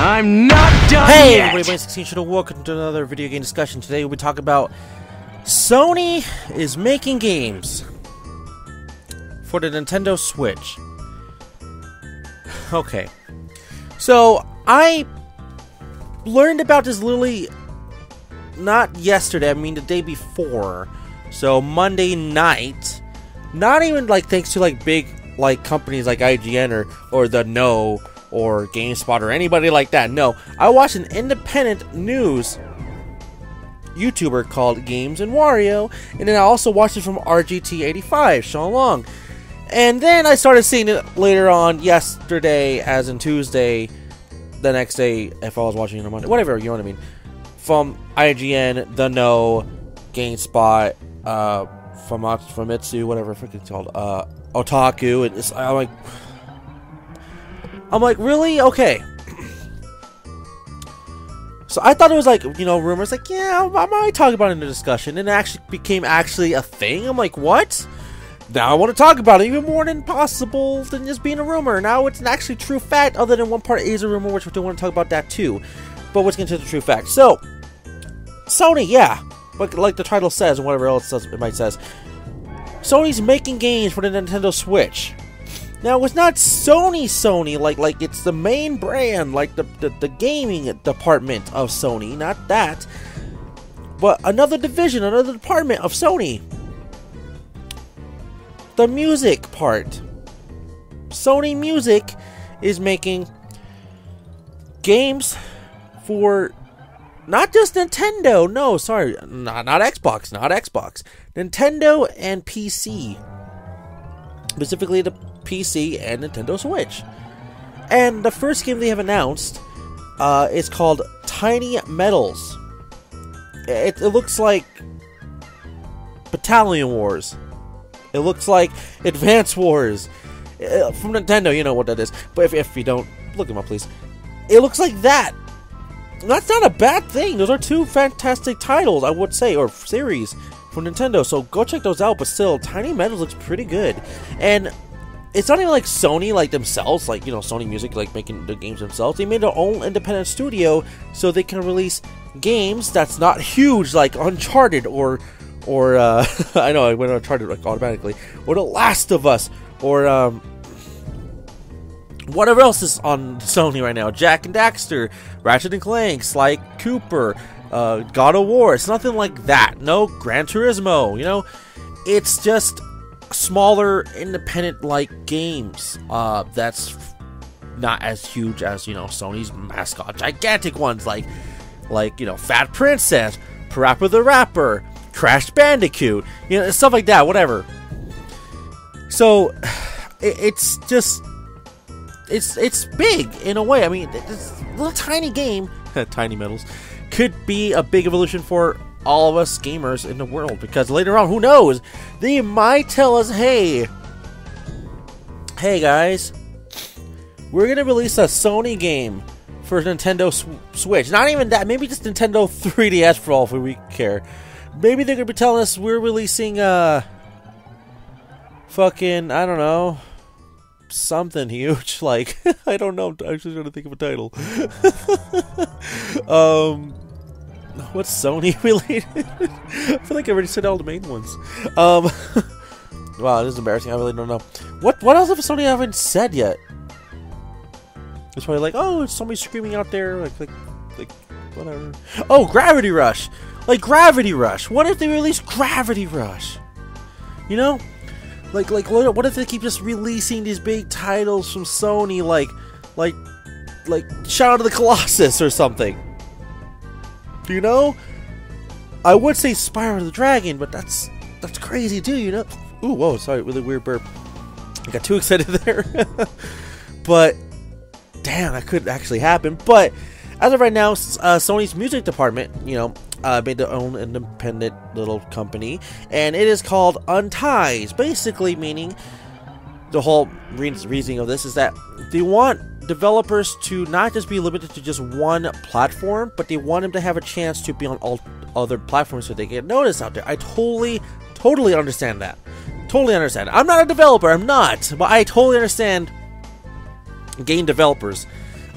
I'm not done Hey yet! everybody, my 16 should welcome to another video game discussion. Today we'll be talking about Sony is making games for the Nintendo Switch. Okay, so I learned about this literally not yesterday, I mean the day before. So Monday night, not even like thanks to like big like companies like IGN or The Know or GameSpot or anybody like that. No, I watched an independent news YouTuber called Games and Wario, and then I also watched it from RGT85, Sean Long. And then I started seeing it later on yesterday, as in Tuesday, the next day, if I was watching it on Monday, whatever, you know what I mean, from IGN, The Know, GameSpot, Famitsu, whatever it's called, Otaku, and it's, I'm like, really? Okay. So I thought it was like, you know, rumors like, yeah, I might talk about it in the discussion, and it actually became a thing. I'm like, what? Now I want to talk about it even more than possible than just being a rumor. Now it's an actually true fact, other than one part is a rumor, which we do want to talk about that too. But let's get into the true fact. So, Sony, yeah, like the title says, and whatever else it might says, Sony's making games for the Nintendo Switch. Now, it's not Sony, like it's the main brand, like the gaming department of Sony, not that, but another division, another department of Sony. The music part. Sony Music is making games for not just Nintendo, no, sorry, not Xbox, Nintendo and PC. Specifically the PC and Nintendo Switch. And the first game they have announced is called Tiny Metals. It looks like Battalion Wars. It looks like Advance Wars. From Nintendo, you know what that is. But if you don't, look them up, please. It looks like that. That's not a bad thing. Those are two fantastic titles, I would say, or series from Nintendo. So go check those out. But still, Tiny Metals looks pretty good. And it's not even like Sony, like themselves, like, you know, Sony Music, like making the games themselves. They made their own independent studio so they can release games that's not huge, like Uncharted or I know I went Uncharted like automatically, or The Last of Us, or whatever else is on Sony right now. Jak and Daxter, Ratchet and Clank, Sly Cooper, God of War. It's nothing like that. No Gran Turismo. You know, it's just smaller independent like games that's not as huge as, you know, Sony's mascot gigantic ones like you know, Fat Princess, Parappa the Rapper, Crash Bandicoot, you know, stuff like that, whatever. So it's just it's big in a way. I mean, this little tiny game Tiny Metals could be a big evolution for all of us gamers in the world, because later on, who knows, they might tell us, hey guys, we're gonna release a Sony game for Nintendo Switch. Not even that, maybe just Nintendo 3DS for all we care. Maybe they're gonna be telling us we're releasing fucking, I don't know, something huge, like I don't know, I'm actually trying to think of a title. What's Sony related? I feel like I already said all the main ones. Wow, this is embarrassing. I really don't know. What else have Sony haven't said yet? It's probably like, oh, it's somebody screaming out there, like whatever. Oh, Gravity Rush, like Gravity Rush. What if they release Gravity Rush? You know, like what if they keep just releasing these big titles from Sony, like Shadow of the Colossus or something? You know, I would say Spyro the Dragon, but that's crazy too, you know. Ooh, whoa, sorry, really weird burp. I got too excited there. But damn, that could actually happen. But as of right now, Sony's music department, you know, made their own independent little company, and it is called Unties. Basically, meaning the whole reasoning of this is that they want developers to not just be limited to just one platform, but they want them to have a chance to be on all other platforms so they get noticed out there. I totally understand that. Totally understand. I'm not a developer, I'm not, but I totally understand game developers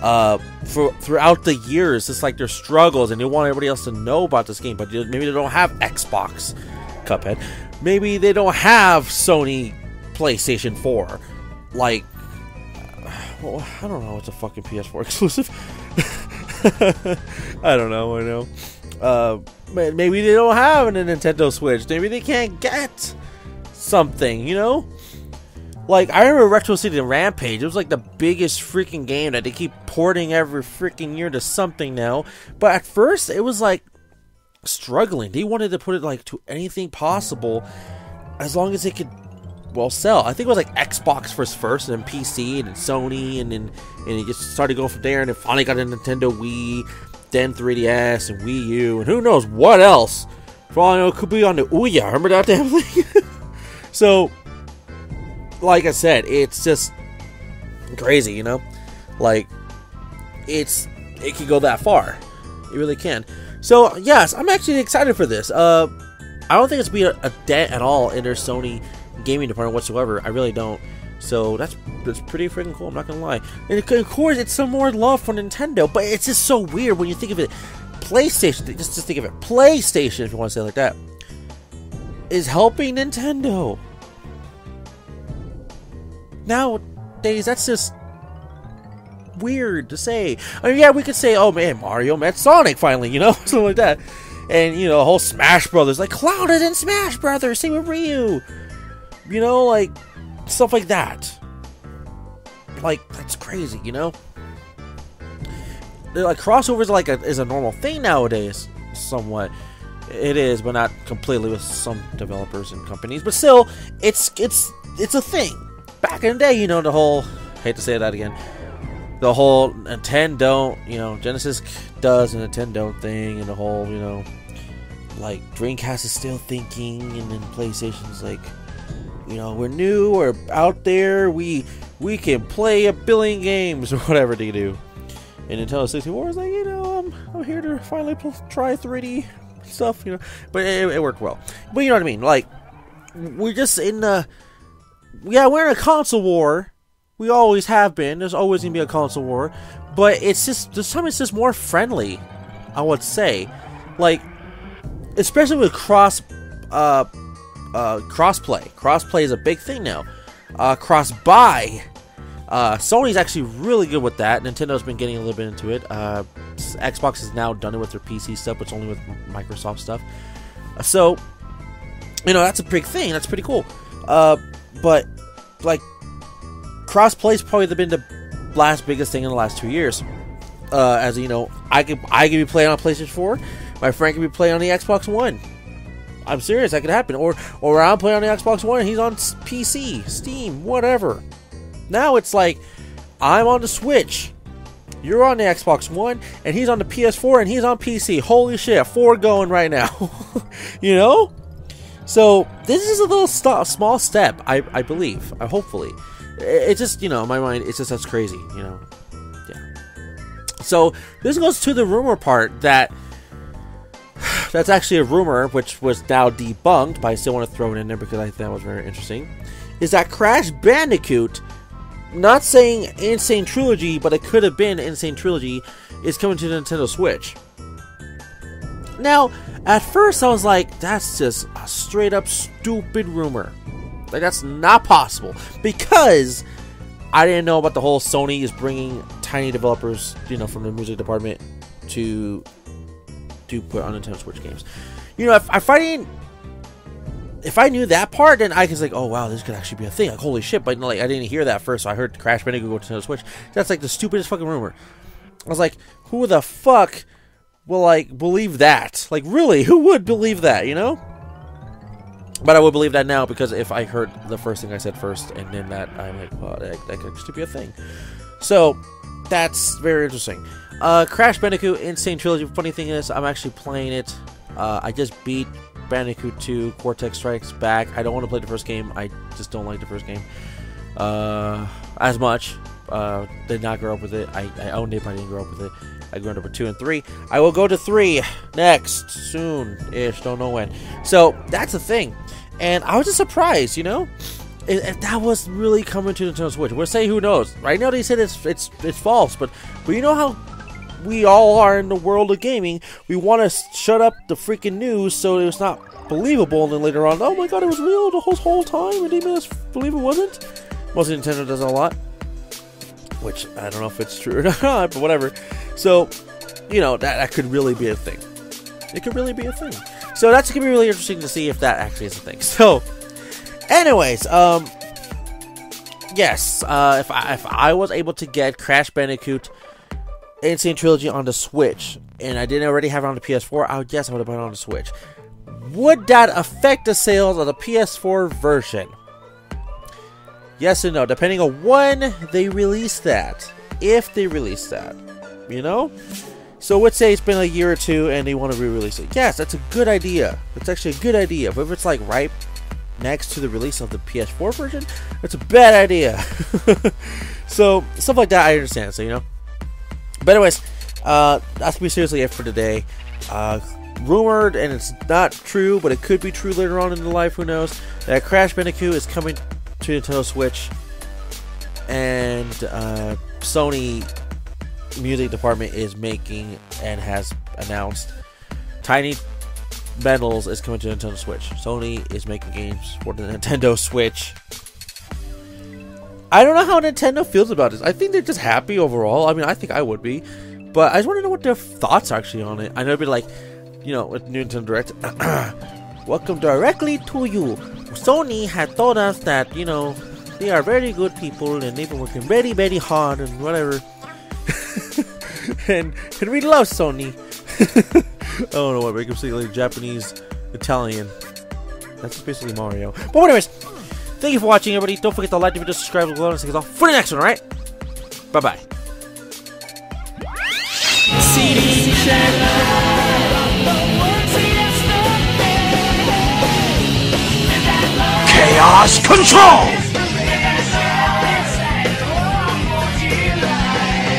throughout the years. It's like their struggles, and they want everybody else to know about this game, but maybe they don't have Xbox Cuphead. Maybe they don't have Sony PlayStation 4. Like, well, I don't know. It's a fucking PS4 exclusive. I don't know. I know. Maybe they don't have a Nintendo Switch. Maybe they can't get something, you know? Like, I remember Retro City Rampage. It was like the biggest freaking game that they keep porting every freaking year to something now. But at first, it was like struggling. They wanted to put it like to anything possible as long as it could, well, sell. I think it was like Xbox first, and then PC, and then Sony, and it just started going from there, and it finally got a Nintendo Wii, then 3DS, and Wii U, and who knows what else. For all I know, it could be on the Ouya. Remember that damn thing? So, like I said, it's just crazy, you know? Like, it can go that far. It really can. So, yes, I'm actually excited for this. I don't think it's be a dent at all in their Sony gaming department whatsoever. I really don't. So that's pretty freaking cool. I'm not gonna lie. And of course, it's some more love for Nintendo, but it's just so weird when you think of it. PlayStation, just think of it. PlayStation, if you want to say it like that, is helping Nintendo. Nowadays, that's just weird to say. I mean, yeah, we could say, oh man, Mario met Sonic finally, you know, something like that. And, you know, the whole Smash Brothers, like Cloud is in Smash Brothers, same with Ryu. You know, like, stuff like that. Like, that's crazy, you know? Like, crossovers is a normal thing nowadays, somewhat. It is, but not completely with some developers and companies. But still, it's a thing. Back in the day, you know, the whole, hate to say that again, the whole Nintendo, you know, Genesis does a Nintendo thing, and the whole, you know, like, Dreamcast is still thinking, and then PlayStation's like, you know, we're new, we're out there, we can play a billion games, or whatever they do. And Nintendo 64 is like, you know, I'm here to finally try 3D stuff, you know. But it worked well. But you know what I mean? Like, we're just in the... Yeah, we're in a console war. We always have been. There's always going to be a console war. But it's just... This time it's just more friendly, I would say. Like, especially with crossplay. Crossplay is a big thing now. Cross-buy. Sony's actually really good with that. Nintendo's been getting a little bit into it. Xbox has now done it with their PC stuff, but it's only with Microsoft stuff. So, you know, that's a big thing. That's pretty cool. But, like, cross-play's probably been the last biggest thing in the last 2 years. As you know, I could be playing on PlayStation 4. My friend could be playing on the Xbox One. I'm serious, that could happen. Or I'm playing on the Xbox One and he's on PC, Steam, whatever. Now it's like, I'm on the Switch, you're on the Xbox One, and he's on the PS4, and he's on PC. Holy shit, 4 going right now. You know? So, this is a little small step, I believe. Hopefully. It just, you know, in my mind, it's just that's crazy, you know? Yeah. So, this goes to the rumor part that... That's actually a rumor, which was now debunked, but I still want to throw it in there because I think that was very interesting. Is that Crash Bandicoot... Not saying Insane Trilogy, but it could have been Insane Trilogy, is coming to the Nintendo Switch. Now, at first I was like, that's just a straight up stupid rumor. Like, that's not possible. Because I didn't know about the whole Sony is bringing tiny developers, you know, from the music department to put on Nintendo Switch games. You know, if I knew that part, then I was like, oh wow, this could actually be a thing. Like, holy shit, but like, I didn't hear that first, so I heard Crash Bandicoot go to Nintendo Switch. That's like the stupidest fucking rumor. I was like, who the fuck will, like, believe that? Like, really, who would believe that, you know? But I would believe that now, because if I heard the first thing I said first, and then that, I'm like, well, that could actually be a thing. So, that's very interesting. Crash Bandicoot Insane Trilogy. Funny thing is, I'm actually playing it. I just beat Bandicoot 2 Cortex Strikes Back. I don't want to play the first game. I just don't like the first game as much. Did not grow up with it. I owned it, but I didn't grow up with it. I grew up with 2 and 3. I will go to 3 next, soon-ish, don't know when. So, that's the thing. And I was just surprised, you know? if that was really coming to Nintendo Switch. We'll say who knows. Right now they said it's false, but you know how we all are in the world of gaming. We want to shut up the freaking news so it's not believable, and then later on, oh my god, it was real the whole time, and they made us believe it wasn't. Mostly Nintendo does that a lot, which I don't know if it's true or not, but whatever. So, you know, that could really be a thing. It could really be a thing. So that's gonna be really interesting to see if that actually is a thing. So, anyways, yes, if I was able to get Crash Bandicoot Insane Trilogy on the Switch, and I didn't already have it on the PS4, I would have bought it on the Switch. Would that affect the sales of the PS4 version? Yes and no, depending on when they release that. If they release that, you know? So let's say it's been a year or two and they want to re-release it. Yes, that's a good idea. That's actually a good idea. But if it's like right next to the release of the PS4 version, that's a bad idea. So stuff like that I understand, so you know. But anyways, that's gonna be seriously it for today. Rumored, and it's not true, but it could be true later on in the life, who knows, that Crash Bandicoot is coming to Nintendo Switch, and Sony music department is making and has announced Tiny Metals is coming to Nintendo Switch. Sony is making games for the Nintendo Switch. I don't know how Nintendo feels about this. I think they're just happy overall. I mean, I think I would be. But I just want to know what their thoughts are actually on it. I know it'd be like, you know, with Nintendo Direct. Welcome directly to you. Sony had told us that, you know, they are very good people and they've been working very, very hard and whatever. and we love Sony. I don't know what, make him say like Japanese, Italian. That's basically Mario. But anyways, thank you for watching, everybody. Don't forget to like the video, subscribe, and see you all for the next one, alright? Bye-bye. Chaos Control!